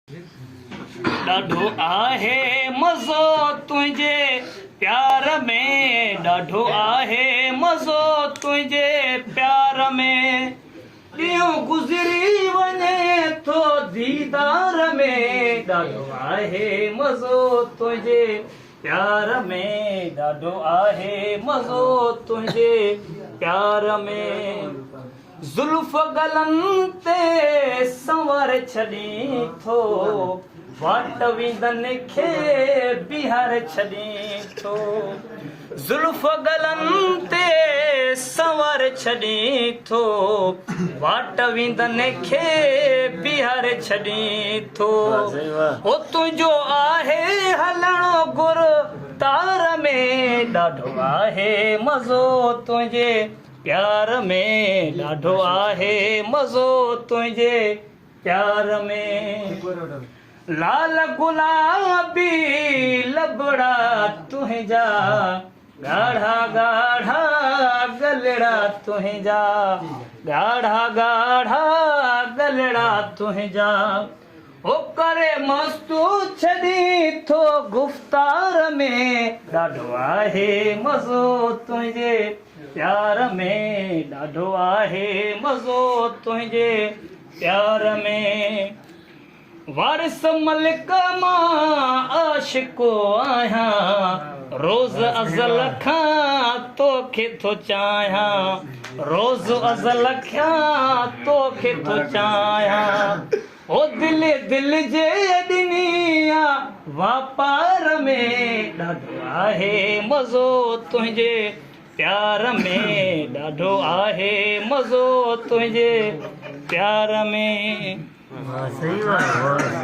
ॾाढो आहे मज़ो तुंहिंजे प्यार में, ॾाढो आहे मज़ो तुंहिंजे प्यार में। ॾींहुं गुज़री वञे थो दीदार में, ॾाढो आहे मज़ो तुंहिंजे प्यार में, ॾाढो आहे मज़ो तुंहिंजे प्यार में। ज़ुल्फ़ गलनि ते संवर छॾी थो, वाट विंदनि खे बिहार छॾी थो। ज़ुल्फ़ गलनि ते संवर छॾी थो, वाट विंदनि खे बिहार छॾी थो। हो तुंहिंजो आहे हलणो गुर तार में, ॾाढो आहे मज़ो तुंहिंजे प्यार में, ॾाढो आहे मज़ो तुंहिंजे प्यार में। लाल गुलाबी लबड़ा तुंहिंजा, ॻाढ़ा ॻाढ़ा गलड़ा तुंहिंजा, ॻाढ़ा ॻाढ़ा गलड़ा तुंहिंजा। ओ करे मस्तू छॾी थो गुफ़्तार में, ॾाढो आहे मज़ो तुंहिंजे प्यार में, ॾाढो आहे मज़ो तुंहिंजे प्यार में। वारिस मलिक मां आशिको आहियां, रोज़ अज़ल खां तोखे थो चाहियां, रोज़ अज़ल खां तोखे थो चाहियां। ओ दिल दिल जे ॾिनी आ वापार में, ॾाढो आहे मज़ो तुंहिंजे प्यार में, ॾाढो आहे मज़ो तुंहिंजे प्यार में। सही बात है।